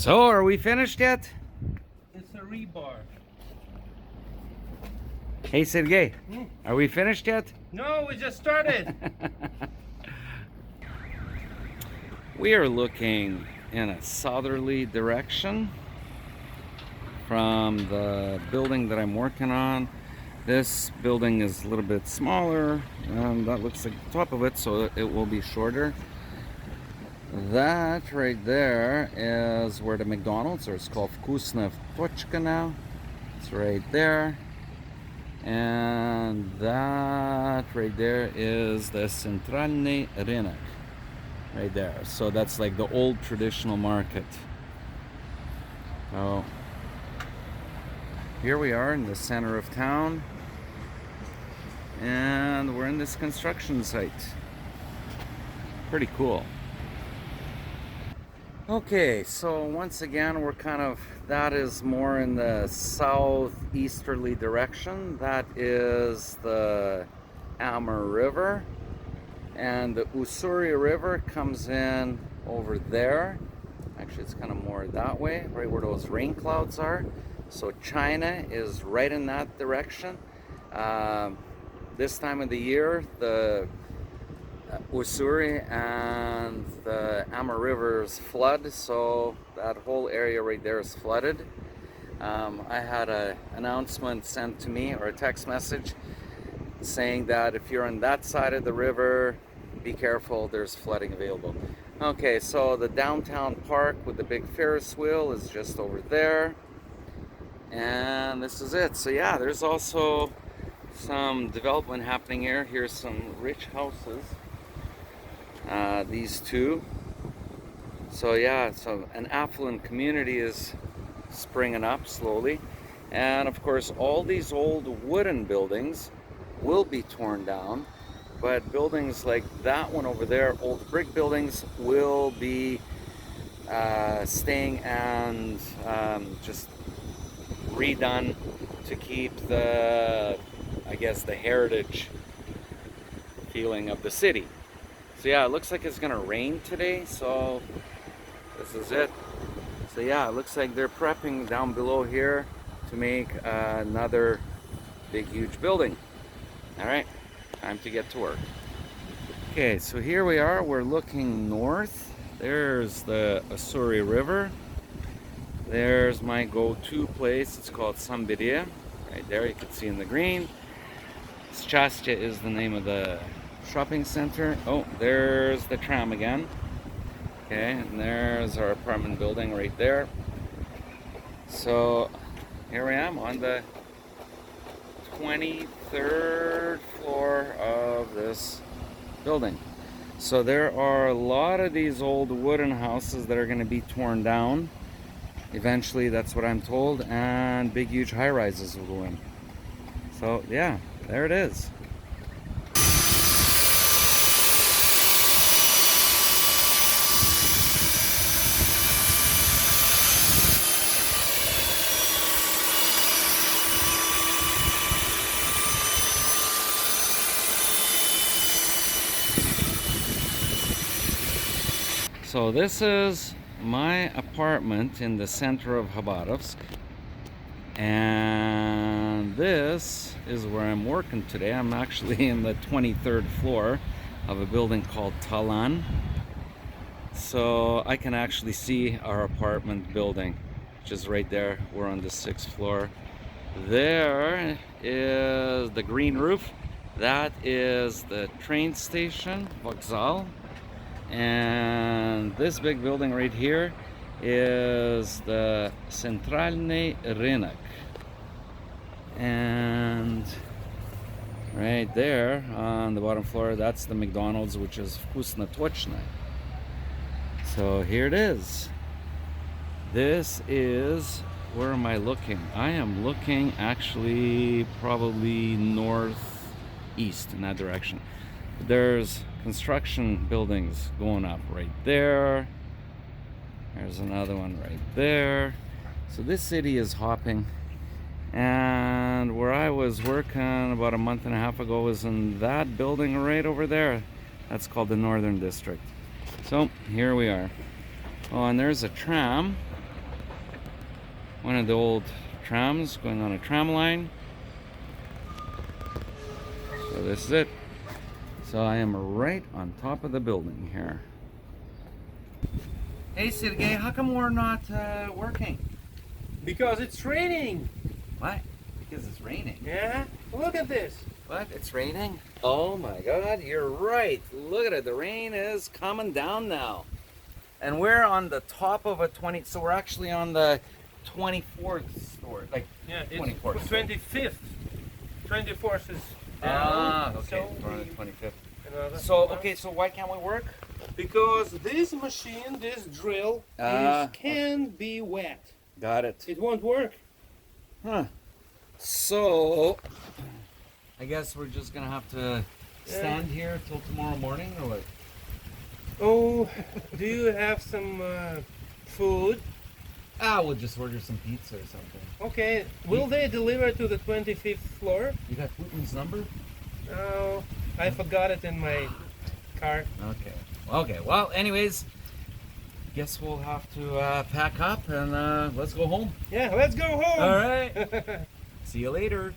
So, are we finished yet? It's a rebar. Hey, Sergei, are we finished yet? No, we just started. We are looking in a southerly direction from the building that I'm working on. This building is a little bit smaller, and that looks like the top of it, so it will be shorter. That right there is where the McDonald's, or it's called Vkusna Tochka now. It's right there. And that right there is the Centralny Rynek. Right there. So that's like the old traditional market. So here we are in the center of town. And we're in this construction site. Pretty cool. Okay, so once again, that is more in the southeasterly direction. That is the Amur River. And the Ussuri River comes in over there. Actually, it's kind of more that way, right where those rain clouds are. So China is right in that direction. This time of the year, the Ussuri and the Amur rivers flood, so that whole area right there is flooded. I had an announcement sent to me, or a text message, saying that if you're on that side of the river, be careful, there's flooding available. Okay, so the downtown park with the big Ferris wheel is just over there. And this is it. So yeah, there's also some development happening here. Here's some rich houses. These two. So yeah, so an affluent community is springing up slowly. And of course, all these old wooden buildings will be torn down, but buildings like that one over there, old brick buildings, will be staying and just redone to keep the, I guess, the heritage feeling of the city. So yeah, it looks like it's gonna rain today, so this is it. So yeah, it looks like they're prepping down below here to make another big huge building. All right, time to get to work. Okay, so here we are, we're looking north. There's the Ussuri River. There's my go-to place, it's called Sambiria. Right there, you can see in the green. Счастье is the name of the shopping center. Oh, there's the tram again. Okay, and there's our apartment building right there. So here I am on the 23rd floor of this building. So there are a lot of these old wooden houses that are going to be torn down eventually, that's what I'm told, and big huge high-rises will go in. So yeah, there it is. So this is my apartment in the center of Khabarovsk, and this is where I'm working today. I'm actually in the 23rd floor of a building called Talan, so I can actually see our apartment building, which is right there. We're on the 6th floor. There is the green roof. That is the train station, Vokzal. And this big building right here is the Centralny Rynek. And right there on the bottom floor, that's the McDonald's, which is Vkusna Tochka. So here it is. This is, where am I looking? I am looking actually probably northeast in that direction. There's construction buildings going up right there. There's another one right there. So this city is hopping. And where I was working about a month and a half ago was in that building right over there. That's called the Northern District. So here we are. Oh, and there's a tram one of the old trams going on a tram line. So this is it. So I am right on top of the building here. Hey Sergei, how come we're not working? Because it's raining. What? Because it's raining. Yeah? Look at this. What? It's raining? Oh my god, you're right. Look at it. The rain is coming down now. And we're on the top of a 20, so we're actually on the 24th story. Like, Yeah, it's 24th. 25th. 24th is down. Ah, okay. So We're on the 25th. another So, one. okay, so why can't we work? Because this machine, this drill, can be wet. Got it. It won't work. Huh. So, I guess we're just gonna have to stand here till tomorrow morning, or what? Oh, do you have some food? We'll just order some pizza or something. Okay. Will they deliver to the 25th floor? You got Putin's number? Oh, I forgot it in my car. Okay. Okay. Well, anyways, guess we'll have to pack up and let's go home. Yeah, let's go home. All right. See you later.